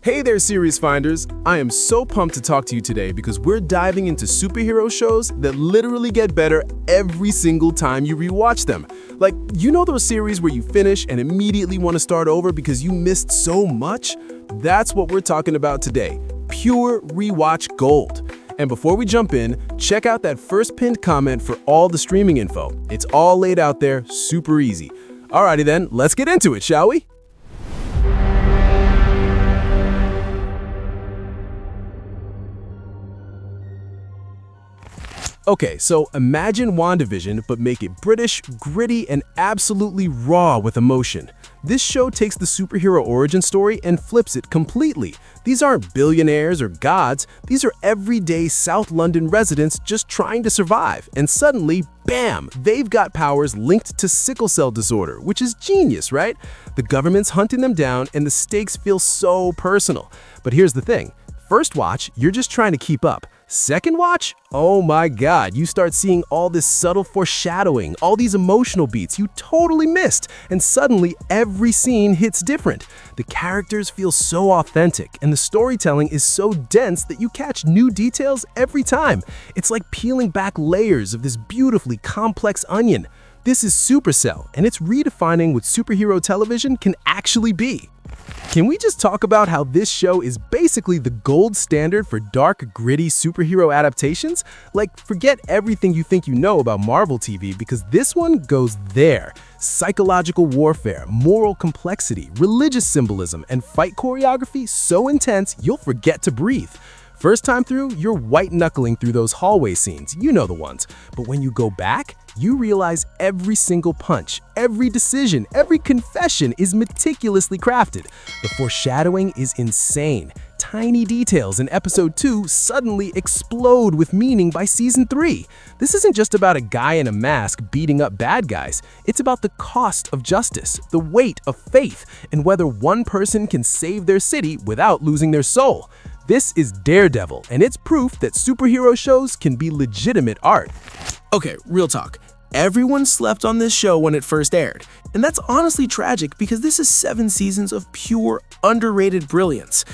Hey there, series finders! I am so pumped to talk to you today because we're diving into superhero shows that literally get better every single time you rewatch them. Like, you know those series where you finish and immediately want to start over because you missed so much? That's what we're talking about today. Pure rewatch gold. And before we jump in, check out that first pinned comment for all the streaming info. It's all laid out there, super easy. Alrighty then, let's get into it, shall we? Okay, so imagine WandaVision, but make it British, gritty, and absolutely raw with emotion. This show takes the superhero origin story and flips it completely. These aren't billionaires or gods, these are everyday South London residents just trying to survive. And suddenly, bam, they've got powers linked to sickle cell disorder, which is genius, right? The government's hunting them down and the stakes feel so personal. But here's the thing. First watch, you're just trying to keep up. Second watch? Oh my god, you start seeing all this subtle foreshadowing, all these emotional beats you totally missed, and suddenly every scene hits different. The characters feel so authentic, and the storytelling is so dense that you catch new details every time. It's like peeling back layers of this beautifully complex onion. This is SUPACELL, and it's redefining what superhero television can actually be. Can we just talk about how this show is basically the gold standard for dark, gritty superhero adaptations? Like, forget everything you think you know about Marvel TV because this one goes there. Psychological warfare, moral complexity, religious symbolism, and fight choreography so intense you'll forget to breathe. First time through, you're white-knuckling through those hallway scenes, you know the ones. But when you go back, you realize every single punch, every decision, every confession is meticulously crafted. The foreshadowing is insane. Tiny details in episode 2 suddenly explode with meaning by season 3. This isn't just about a guy in a mask beating up bad guys. It's about the cost of justice, the weight of faith, and whether one person can save their city without losing their soul. This is Daredevil, and it's proof that superhero shows can be legitimate art. Okay, real talk. Everyone slept on this show when it first aired, and that's honestly tragic because this is 7 seasons of pure, underrated brilliance.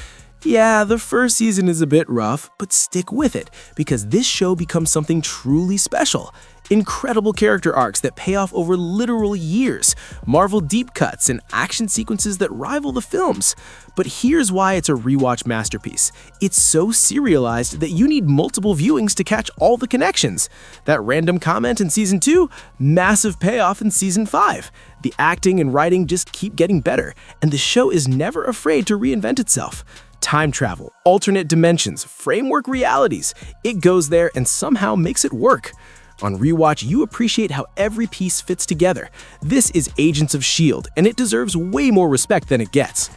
Yeah, the first season is a bit rough, but stick with it because this show becomes something truly special. Incredible character arcs that pay off over literal years, Marvel deep cuts, and action sequences that rival the films. But here's why it's a rewatch masterpiece. It's so serialized that you need multiple viewings to catch all the connections. That random comment in Season 2, massive payoff in Season 5. The acting and writing just keep getting better, and the show is never afraid to reinvent itself. Time travel, alternate dimensions, framework realities. It goes there and somehow makes it work. On Rewatch, you appreciate how every piece fits together. This is Agents of S.H.I.E.L.D, and it deserves way more respect than it gets.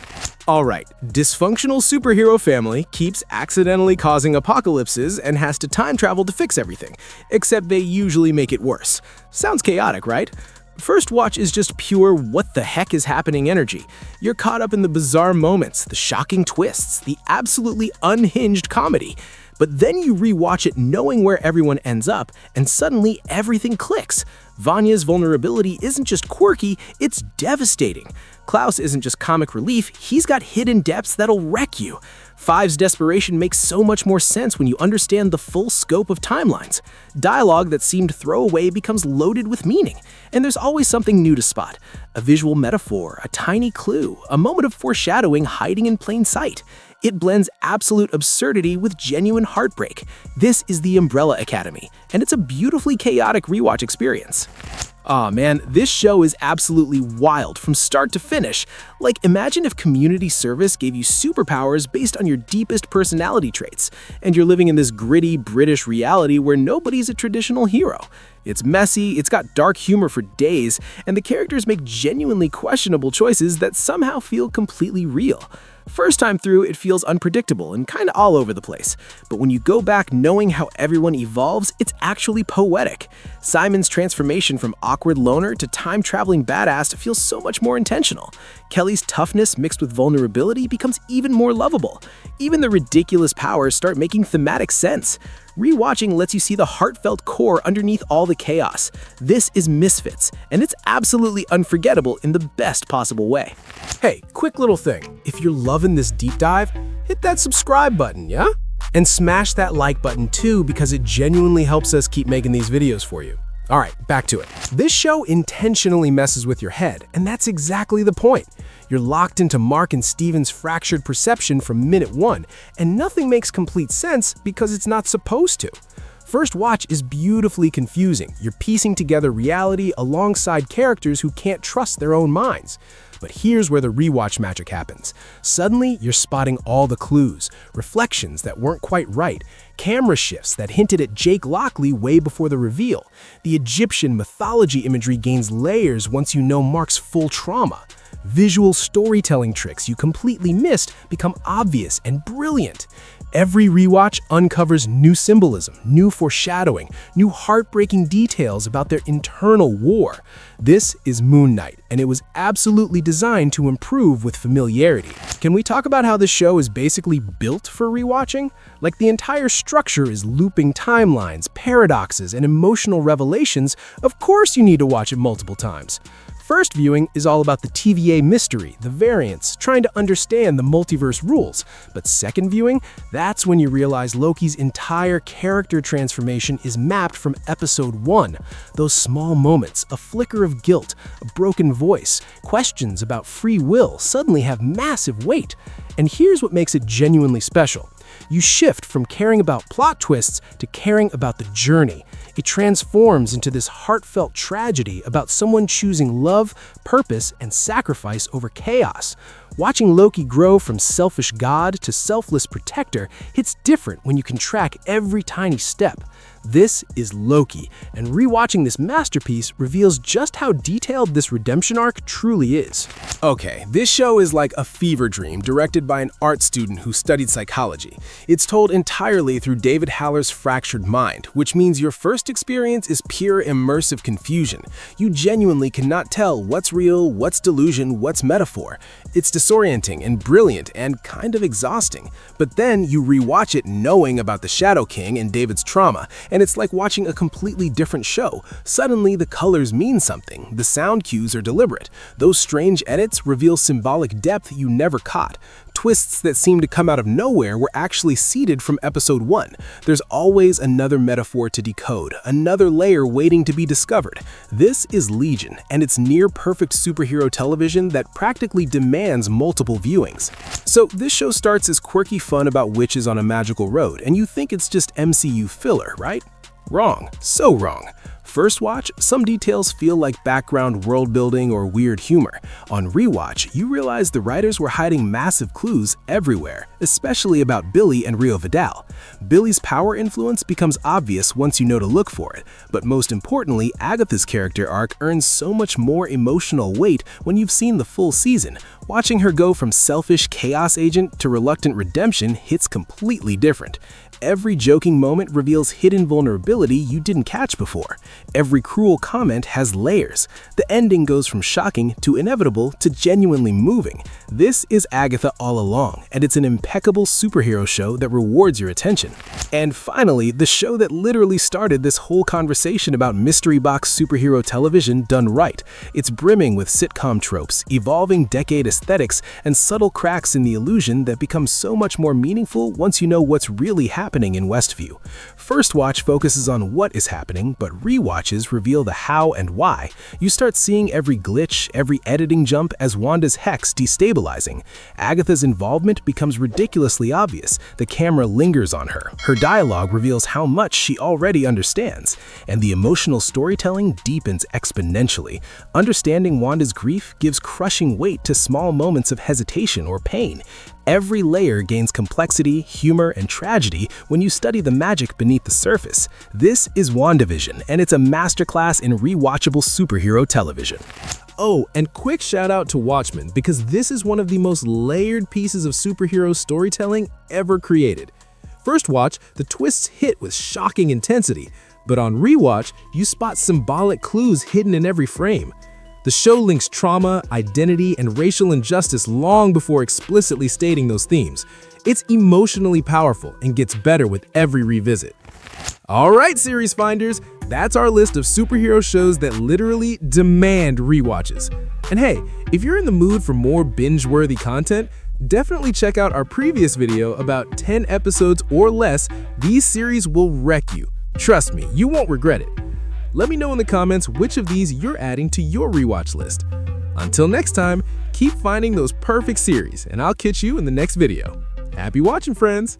Alright, dysfunctional superhero family keeps accidentally causing apocalypses and has to time travel to fix everything, except they usually make it worse. Sounds chaotic, right? First watch is just pure what the heck is happening energy. You're caught up in the bizarre moments, the shocking twists, the absolutely unhinged comedy. But then you rewatch it knowing where everyone ends up, and suddenly everything clicks. Vanya's vulnerability isn't just quirky, it's devastating. Klaus isn't just comic relief, he's got hidden depths that'll wreck you. Five's desperation makes so much more sense when you understand the full scope of timelines. Dialogue that seemed throwaway becomes loaded with meaning, and there's always something new to spot. A visual metaphor, a tiny clue, a moment of foreshadowing hiding in plain sight. It blends absolute absurdity with genuine heartbreak. This is the Umbrella Academy, and it's a beautifully chaotic rewatch experience. Aw man, this show is absolutely wild from start to finish. Like, imagine if community service gave you superpowers based on your deepest personality traits, and you're living in this gritty British reality where nobody's a traditional hero. It's messy, it's got dark humor for days, and the characters make genuinely questionable choices that somehow feel completely real. First time through, it feels unpredictable and kinda all over the place. But when you go back knowing how everyone evolves, it's actually poetic. Simon's transformation from awkward loner to time-traveling badass feels so much more intentional. Kelly's toughness mixed with vulnerability becomes even more lovable. Even the ridiculous powers start making thematic sense. Rewatching lets you see the heartfelt core underneath all the chaos. This is Misfits, and it's absolutely unforgettable in the best possible way. Hey, quick little thing. If you're loving this deep dive, hit that subscribe button, yeah? And smash that like button too, because it genuinely helps us keep making these videos for you. All right, back to it. This show intentionally messes with your head, and that's exactly the point. You're locked into Mark and Steven's fractured perception from minute one, and nothing makes complete sense because it's not supposed to. First watch is beautifully confusing. You're piecing together reality alongside characters who can't trust their own minds. But here's where the rewatch magic happens. Suddenly, you're spotting all the clues, reflections that weren't quite right, camera shifts that hinted at Jake Lockley way before the reveal. The Egyptian mythology imagery gains layers once you know Mark's full trauma. Visual storytelling tricks you completely missed become obvious and brilliant. Every rewatch uncovers new symbolism, new foreshadowing, new heartbreaking details about their internal war. This is Moon Knight, and it was absolutely designed to improve with familiarity. Can we talk about how this show is basically built for rewatching? Like, the entire structure is looping timelines, paradoxes, and emotional revelations. Of course you need to watch it multiple times. First viewing is all about the TVA mystery, the variants, trying to understand the multiverse rules. But second viewing, that's when you realize Loki's entire character transformation is mapped from episode 1. Those small moments, a flicker of guilt, a broken voice, questions about free will suddenly have massive weight. And here's what makes it genuinely special. You shift from caring about plot twists to caring about the journey. It transforms into this heartfelt tragedy about someone choosing love, purpose, and sacrifice over chaos. Watching Loki grow from selfish god to selfless protector hits different when you can track every tiny step. This is Loki, and rewatching this masterpiece reveals just how detailed this redemption arc truly is. Okay, this show is like a fever dream directed by an art student who studied psychology. It's told entirely through David Haller's fractured mind, which means your first experience is pure immersive confusion. You genuinely cannot tell what's real, what's delusion, what's metaphor. It's disorienting and brilliant and kind of exhausting. But then you rewatch it knowing about the Shadow King and David's trauma, and it's like watching a completely different show. Suddenly, the colors mean something. The sound cues are deliberate. Those strange edits reveal symbolic depth you never caught. Twists that seem to come out of nowhere were actually seeded from episode 1. There's always another metaphor to decode, another layer waiting to be discovered. This is Legion, and it's near-perfect superhero television that practically demands multiple viewings. So this show starts as quirky fun about witches on a magical road, and you think it's just MCU filler, right? Wrong. So wrong. First watch, some details feel like background world building or weird humor. On rewatch, you realize the writers were hiding massive clues everywhere, especially about Billy and Rio Vidal. Billy's power influence becomes obvious once you know to look for it, but most importantly, Agatha's character arc earns so much more emotional weight when you've seen the full season. Watching her go from selfish chaos agent to reluctant redemption hits completely different. Every joking moment reveals hidden vulnerability you didn't catch before. Every cruel comment has layers. The ending goes from shocking to inevitable to genuinely moving. This is Agatha all along, and it's an impeccable superhero show that rewards your attention. And finally, the show that literally started this whole conversation about mystery box superhero television done right. It's brimming with sitcom tropes, evolving decade aesthetics, and subtle cracks in the illusion that become so much more meaningful once you know what's really happening in Westview. First watch focuses on what is happening, but rewatches reveal the how and why. You start seeing every glitch, every editing jump as Wanda's hex destabilizing. Agatha's involvement becomes ridiculously obvious. The camera lingers on her. Her dialogue reveals how much she already understands. And the emotional storytelling deepens exponentially. Understanding Wanda's grief gives crushing weight to small moments of hesitation or pain. Every layer gains complexity, humor, and tragedy when you study the magic beneath the surface. This is WandaVision, and it's a masterclass in rewatchable superhero television. Oh, and quick shout out to Watchmen, because this is one of the most layered pieces of superhero storytelling ever created. First watch, the twists hit with shocking intensity, but on rewatch, you spot symbolic clues hidden in every frame. The show links trauma, identity, and racial injustice long before explicitly stating those themes. It's emotionally powerful and gets better with every revisit. All right, series finders, that's our list of superhero shows that literally demand rewatches. And hey, if you're in the mood for more binge-worthy content, Definitely check out our previous video about 10 episodes or less. These series will wreck you. Trust me, you won't regret it. Let me know in the comments which of these you're adding to your rewatch list. Until next time, keep finding those perfect series, and I'll catch you in the next video. Happy watching, friends!